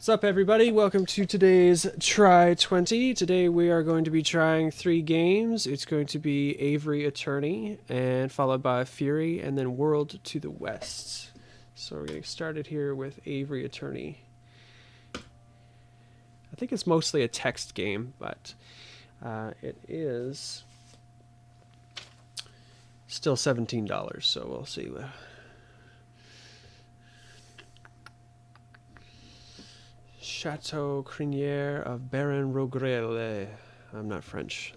What's up, everybody? Welcome to today's Try20. Today we are going to be trying 3 games. It's going to be Aviary Attorney, and followed by Fury, and then World to the West. So we're getting started here with Aviary Attorney. I think it's mostly a text game, but it is still $17, so we'll see. Chateau Crinière of Baron Rogrele. I'm not French.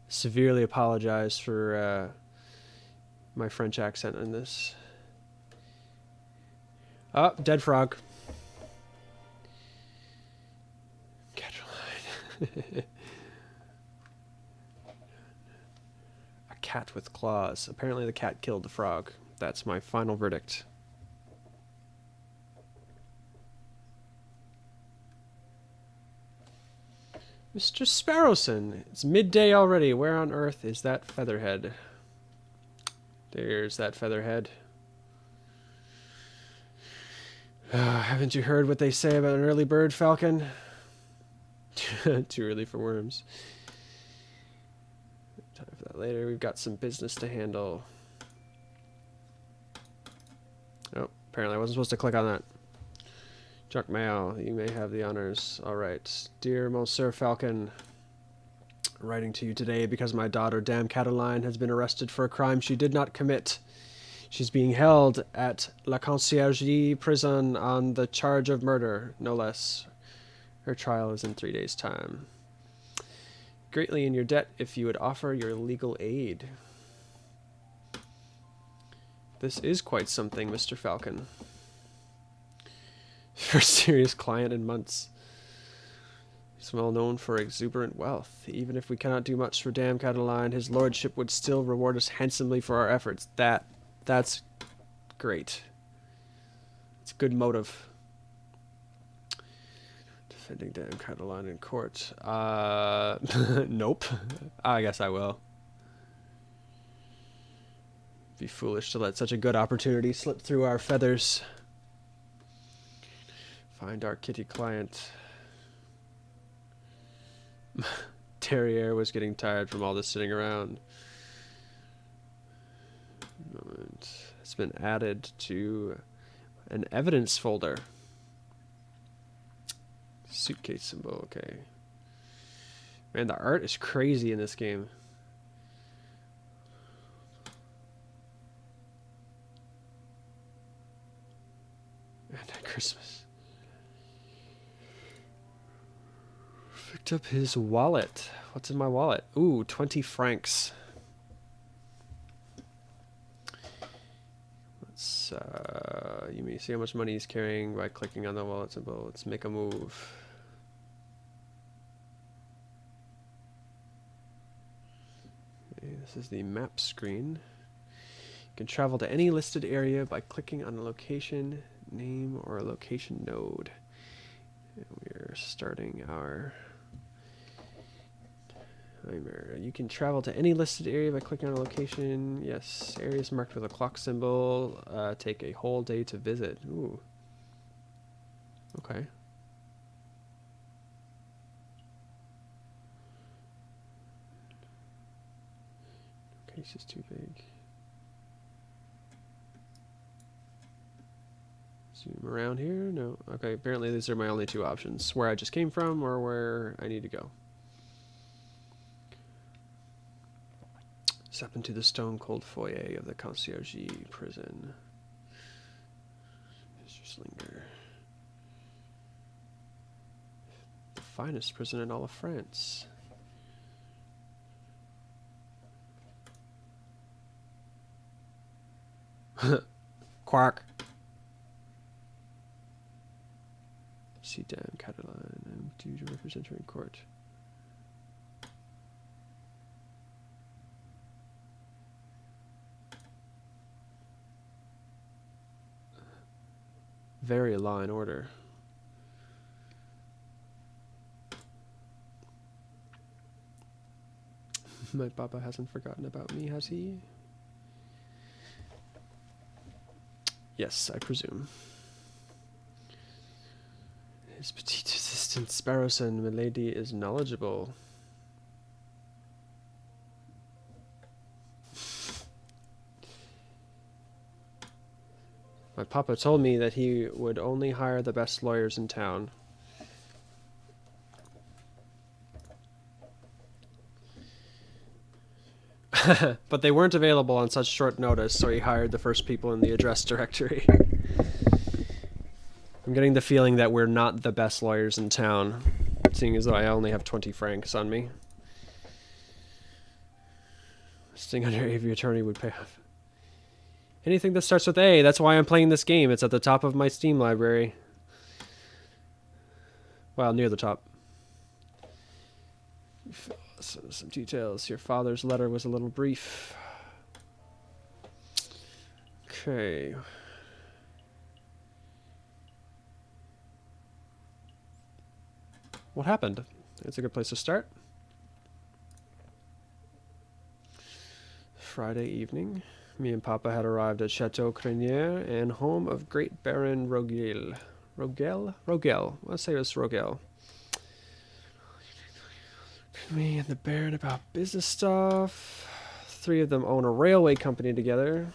Severely apologize for my French accent in this. Oh, dead frog. Caroline. A cat with claws. Apparently the cat killed the frog. That's my final verdict. Mr. Sparrowson, it's midday already. Where on earth is that featherhead? There's that featherhead. Haven't you heard what they say about an early bird, Falcon? Too early for worms. Time for that later. We've got some business to handle. Oh, apparently I wasn't supposed to click on that. Junk mail, you may have the honors. Alright. Dear Monsieur Falcon, writing to you today because my daughter, Dame Cataline, has been arrested for a crime she did not commit. She's being held at La Conciergerie prison on the charge of murder, no less. Her trial is in 3 days' time. Greatly in your debt if you would offer your legal aid. This is quite something, Mr. Falcon. First serious client in months. He's well known for exuberant wealth. Even if we cannot do much for Dame Cataline, his lordship would still reward us handsomely for our efforts. That's great. It's a good motive. Defending Dame Cataline in court. Nope. I guess I will. Be foolish to let such a good opportunity slip through our feathers. Find our kitty client. Terrier was getting tired from all this sitting around. Moment. It's been added to an evidence folder. Suitcase symbol, okay. Man, the art is crazy in this game. Anti-Christmas. Picked up his wallet. What's in my wallet? Ooh, 20 francs. Let's, you may see how much money he's carrying by clicking on the wallet symbol. Let's make a move. Okay, this is the map screen. You can travel to any listed area by clicking on a location name or a location node. And we're starting our... You can travel to any listed area by clicking on a location. Yes, areas marked with a clock symbol. Take a whole day to visit. Ooh. Okay. Case is too big. Zoom around here? No. Okay, apparently these are my only 2 options. Where I just came from or where I need to go. Step into the stone-cold foyer of the Conciergerie prison. Mr. Slinger. The finest prison in all of France. Quack. See, Dame Cataline. I'm due to represent her in court. Very law and order. My papa hasn't forgotten about me, has he? Yes, I presume. His petite assistant Sparrowson, milady, is knowledgeable. My papa told me that he would only hire the best lawyers in town. But they weren't available on such short notice, so he hired the first people in the address directory. I'm getting the feeling that we're not the best lawyers in town, seeing as though I only have 20 francs on me. Sting under Aviary Attorney would pay off. Anything that starts with A, that's why I'm playing this game. It's at the top of my Steam library. Well, near the top. Some details. Your father's letter was a little brief. Okay. What happened? It's a good place to start. Friday evening. Me and Papa had arrived at Chateau Crenier and home of Great Baron Rogel. Rogel. Let's say it was Rogel. Me and the Baron about business stuff. 3 of them own a railway company together.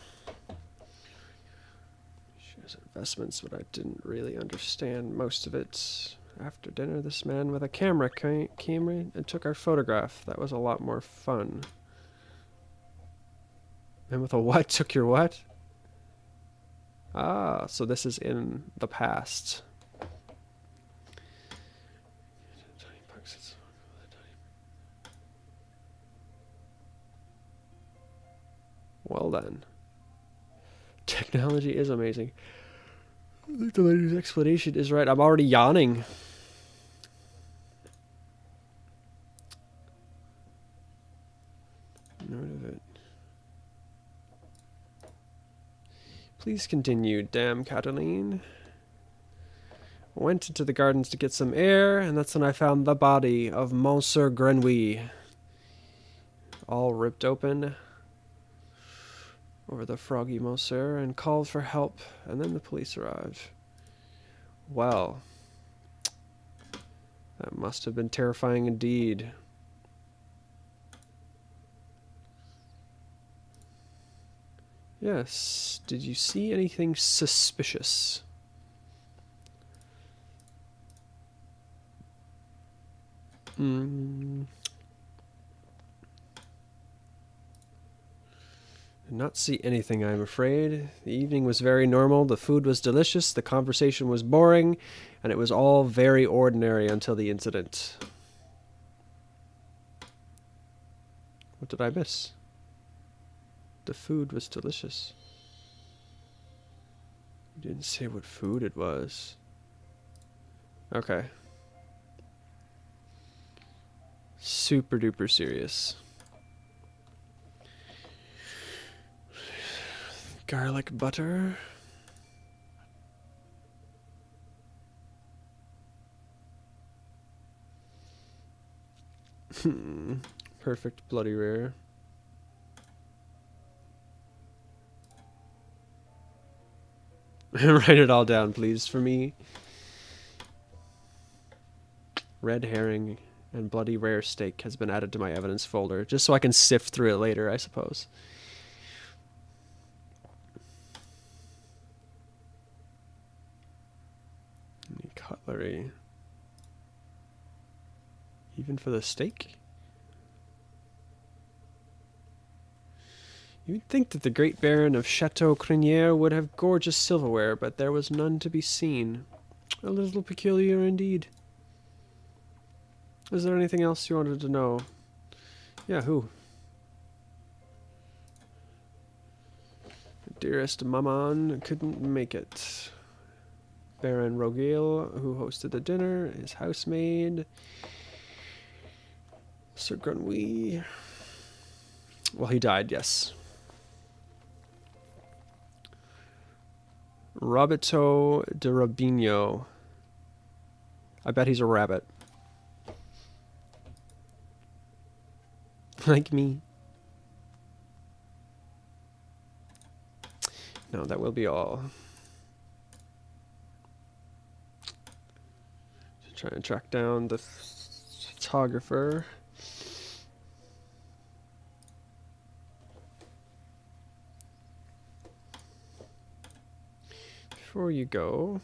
Shares investments, but I didn't really understand most of it. After dinner, this man with a camera came in and took our photograph. That was a lot more fun. Man with a what took your what? Ah, so this is in the past. Well then. Technology is amazing. I think the lady's explanation is right. I'm already yawning. Note of it. Please continue, damn Cataline. Went into the gardens to get some air, and that's when I found the body of Monsieur Grenouille. All ripped open over the froggy Monsieur and called for help, and then the police arrived. Well, that must have been terrifying indeed. Yes, did you see anything suspicious? Did not see anything, I'm afraid. The evening was very normal, the food was delicious, the conversation was boring, and it was all very ordinary until the incident. What did I miss? The food was delicious. You didn't say what food it was. Okay. Super duper serious. Garlic butter. Perfect bloody rare. Write it all down, please, for me. Red herring and bloody rare steak has been added to my evidence folder, just so I can sift through it later, I suppose. Cutlery. Even for the steak? You'd think that the great Baron of Chateau Crenier would have gorgeous silverware, but there was none to be seen. A little peculiar indeed. Is there anything else you wanted to know? Yeah, who? Dearest Maman couldn't make it. Baron Rogel, who hosted the dinner, his housemaid, Sir Grenouille. Well, he died, yes. Rabito de Rabino. I bet he's a rabbit. Like me. No, that will be all. Trying to track down the photographer. Before you go,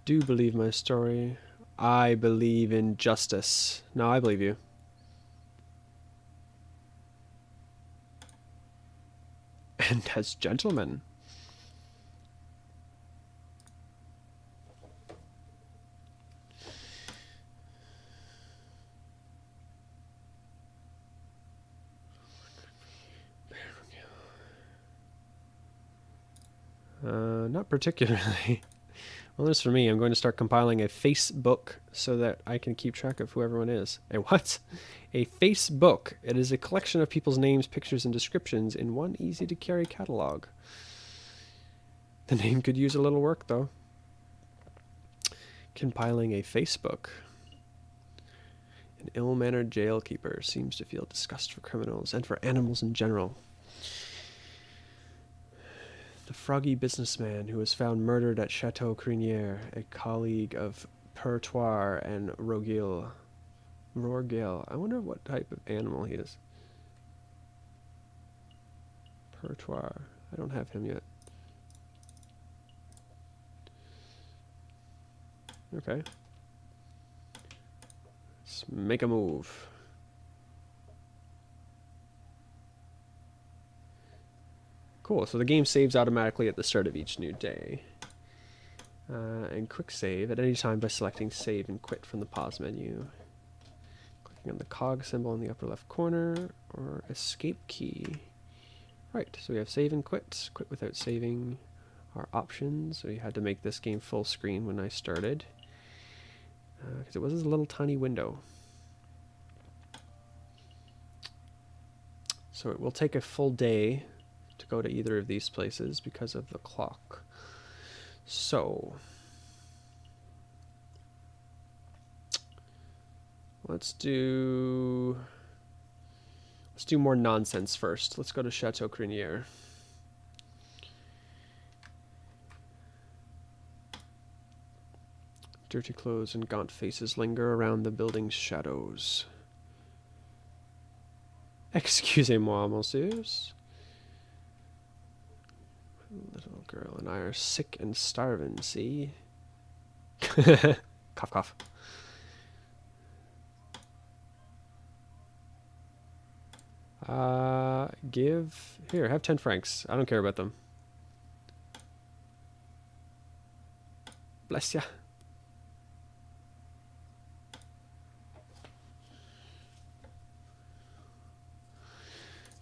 do believe my story. I believe in justice. No, I believe you. And as gentlemen. Not particularly. Well, as for me, I'm going to start compiling a Facebook so that I can keep track of who everyone is. A what? A Facebook. It is a collection of people's names, pictures, and descriptions in one easy-to-carry catalog. The name could use a little work, though. Compiling a Facebook. An ill-mannered jailkeeper seems to feel disgust for criminals and for animals in general. The froggy businessman who was found murdered at Chateau Crinière, a colleague of Pertoir and Rorgil. I wonder what type of animal he is. Pertoir. I don't have him yet. Okay. Let's make a move. Cool, so the game saves automatically at the start of each new day. And quick save at any time by selecting save and quit from the pause menu. Clicking on the cog symbol in the upper left corner, or escape key. Right, so we have save and quit. Quit without saving our options. So we had to make this game full screen when I started. Because it was a little tiny window. So it will take a full day to go to either of these places because of the clock. So let's do more nonsense first. Let's go to Chateau Crinière. Dirty clothes and gaunt faces linger around the building's shadows. Excusez-moi, messieurs. Little girl and I are sick and starving, see? Cough, cough. Here, have 10 francs. I don't care about them. Bless ya.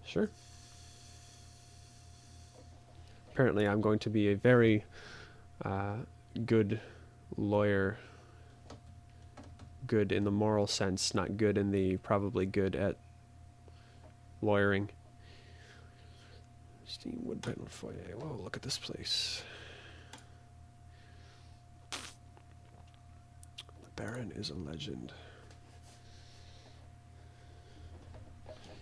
Sure. Apparently I'm going to be a very good lawyer. Good in the moral sense, not good in the probably good at lawyering. Steam wood panel foyer. Whoa, look at this place. The Baron is a legend.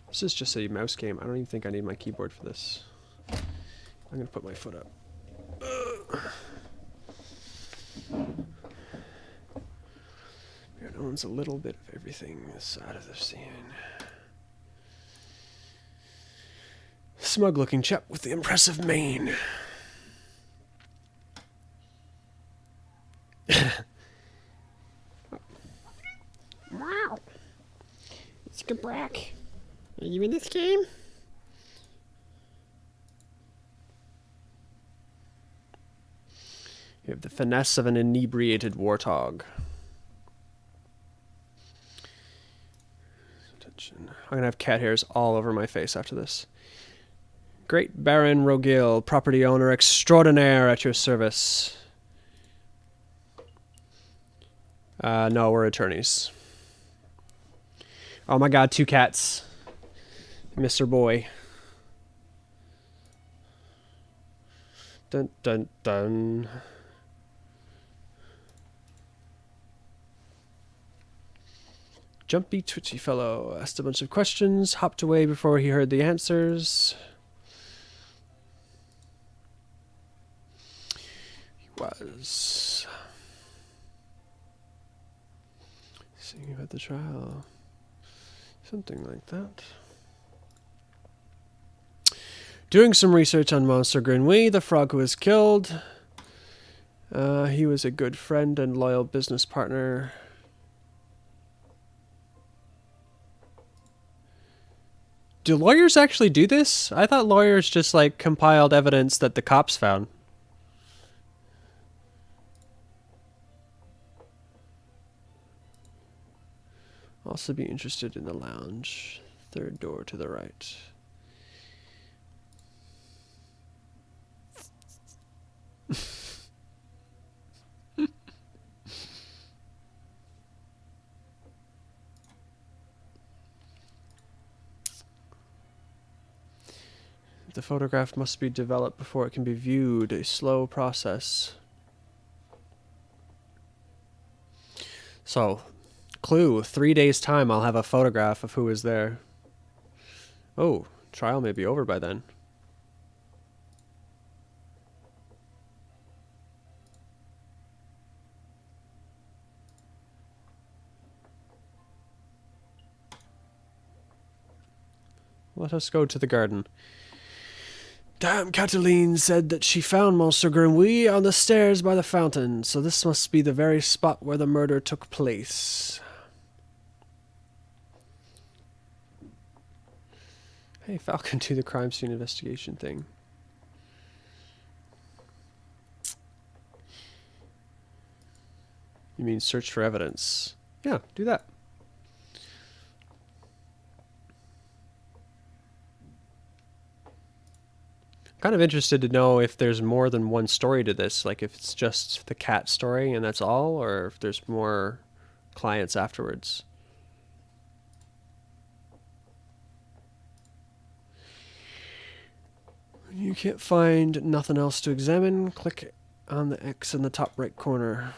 This is just a mouse game. I don't even think I need my keyboard for this. I'm going to put my foot up. It owns a little bit of everything this side of the scene. Smug-looking chap with the impressive mane. Wow. It's Gabrack. Are you in this game? You have the finesse of an inebriated warthog. Attention. I'm going to have cat hairs all over my face after this. Great Baron Rorgil, property owner extraordinaire at your service. No, we're attorneys. Oh my god, 2 cats. Mr. Boy. Dun dun dun. Jumpy, twitchy fellow asked a bunch of questions, hopped away before he heard the answers. He was Seeing about the trial. Something like that. Doing some research on Monsieur Grenouille, the frog who was killed. He was a good friend and loyal business partner. Do lawyers actually do this? I thought lawyers just like compiled evidence that the cops found. Also be interested in the lounge. Third door to the right. The photograph must be developed before it can be viewed. A slow process. So, clue, 3 days time I'll have a photograph of who is there. Oh, trial may be over by then. Let us go to the garden. Dame Cataline said that she found Monsieur Grenouille on the stairs by the fountain, so this must be the very spot where the murder took place. Hey, Falcon, do the crime scene investigation thing. You mean search for evidence? Yeah, do that. Kind of interested to know if there's more than one story to this, like if it's just the cat story and that's all, or if there's more clients afterwards. When you can't find nothing else to examine, click on the X in the top right corner.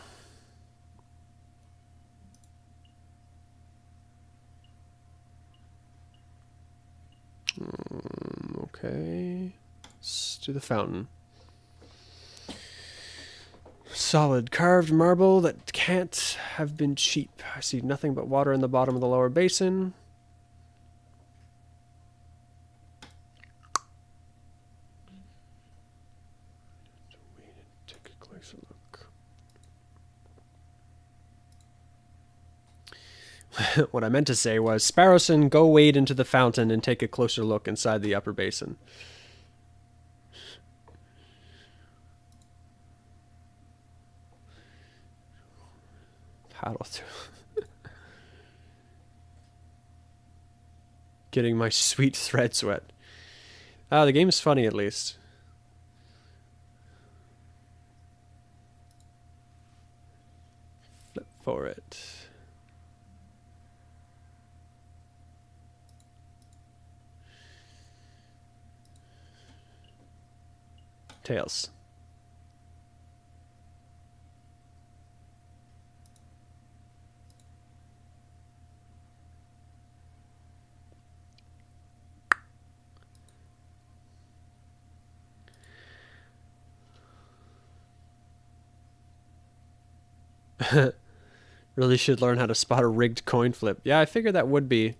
Okay. Let's do the fountain. Solid carved marble that can't have been cheap. I see nothing but water in the bottom of the lower basin. Wait and take a closer look. What I meant to say was, Sparrowson, go wade into the fountain and take a closer look inside the upper basin. Paddle through. Getting my sweet threads wet. Ah, the game's funny at least. Flip for it. Tails. Really should learn how to spot a rigged coin flip. Yeah, I figured that would be.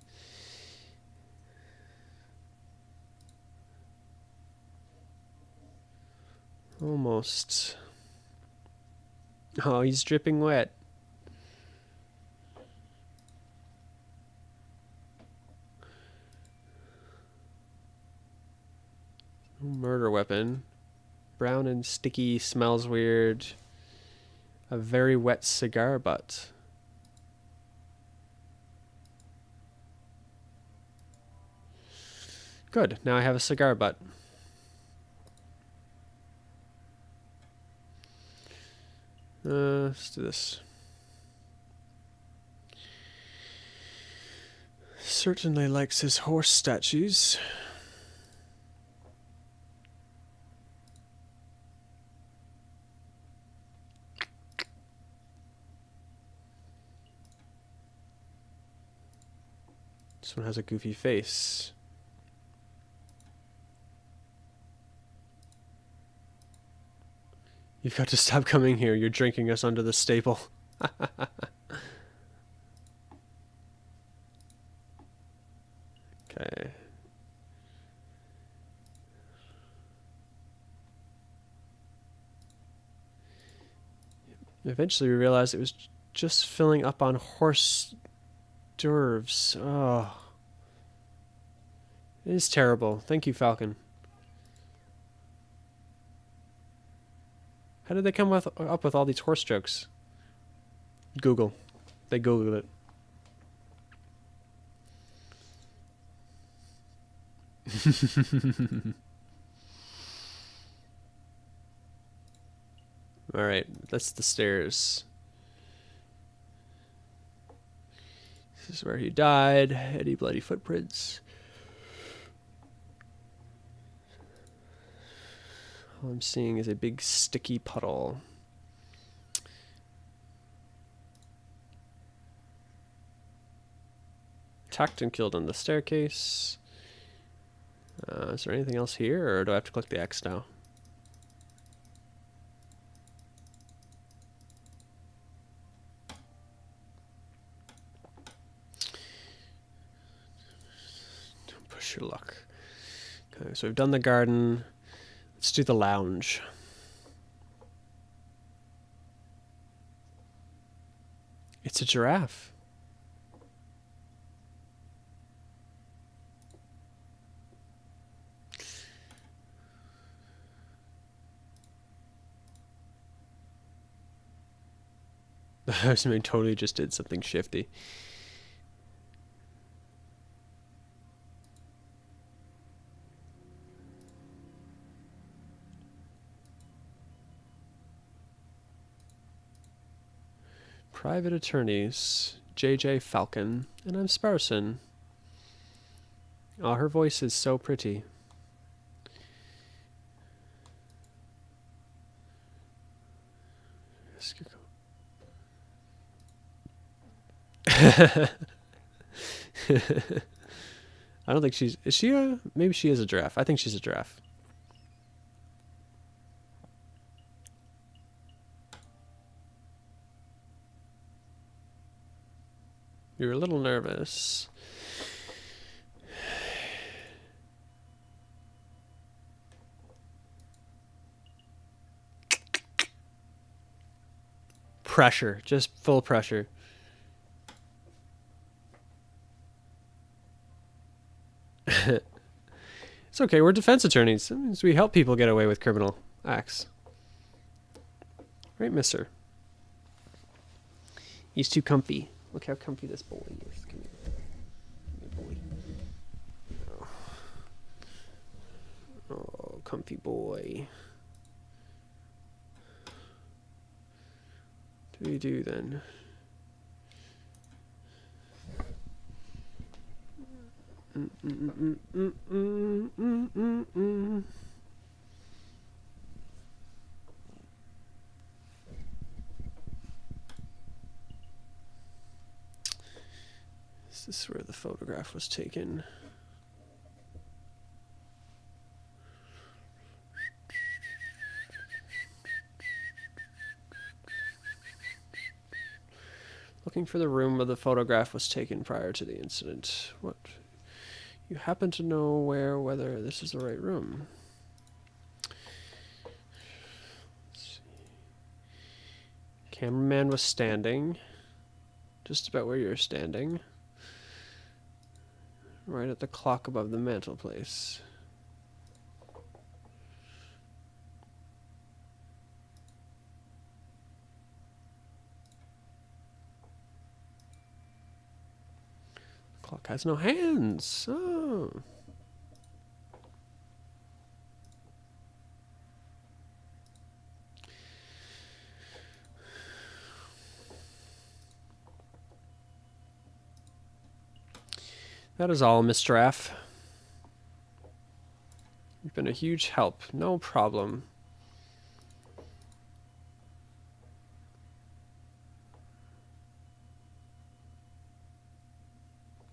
Almost. Oh, he's dripping wet. Murder weapon. Brown and sticky, smells weird. A very wet cigar butt. Good, now I have a cigar butt. Let's do this. Certainly likes his horse statues. This one has a goofy face. You've got to stop coming here. You're drinking us under the staple. Okay. Eventually we realized it was just filling up on horse d'oeuvres. Oh. It is terrible. Thank you, Falcon. How did they come up with all these horse jokes? Google. They Googled it. Alright, that's the stairs. This is where he died. Any bloody footprints. All I'm seeing is a big sticky puddle. Attacked and killed on the staircase. Is there anything else here, or do I have to click the X now? Don't push your luck. Okay, so we've done the garden. Let's do the lounge. It's a giraffe. The housemate totally just did something shifty. Private attorneys, JJ Falcon, and I'm Sparson. Oh, her voice is so pretty. I don't think she's... Is she a... Maybe she is a giraffe. I think she's a giraffe. You're a little nervous. Pressure. Just full pressure. It's okay, we're defense attorneys. That means we help people get away with criminal acts. Right, mister? He's too comfy. Look how comfy this boy is. Come here. Come here, boy. Oh, comfy boy. What do we do then? Is this where the photograph was taken? Looking for the room where the photograph was taken prior to the incident. What? You happen to know whether this is the right room? Let's see. Cameraman was standing. Just about where you're standing. Right at the clock above the mantelpiece. The clock has no hands. Oh. That is all, Miss Giraffe. You've been a huge help. No problem.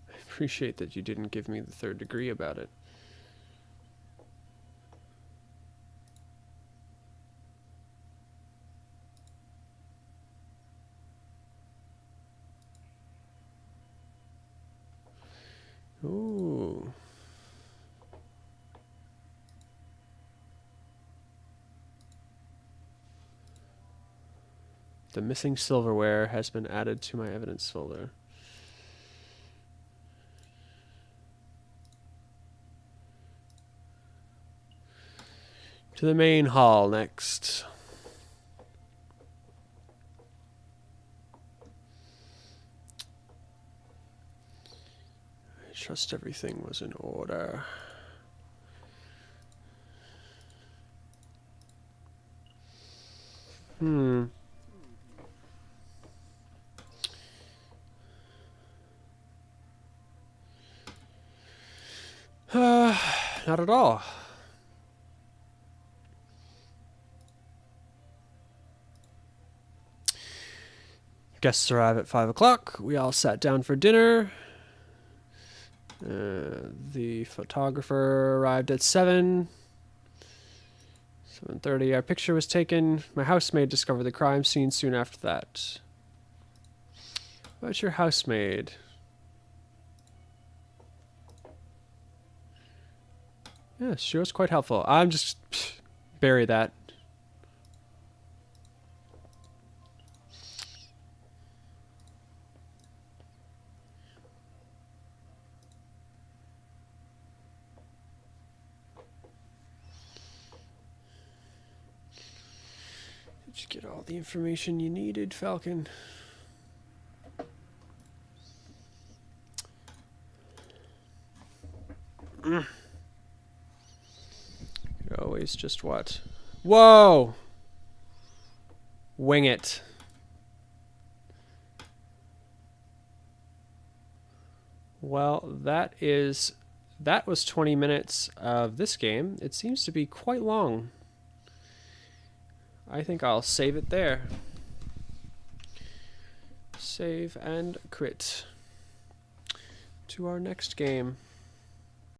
I appreciate that you didn't give me the third degree about it. Ooh. The missing silverware has been added to my evidence folder. To the main hall next. I trust everything was in order. Not at all. Guests arrive at 5 o'clock. We all sat down for dinner. The photographer arrived at 7. 7:30. Our picture was taken. My housemaid discovered the crime scene soon after that. What's your housemaid? Yes, she was quite helpful. I'm just bury that. Did you get all the information you needed, Falcon? You always just what? Whoa! Wing it. Well, that was 20 minutes of this game. It seems to be quite long. I think I'll save it there. Save and quit. To our next game.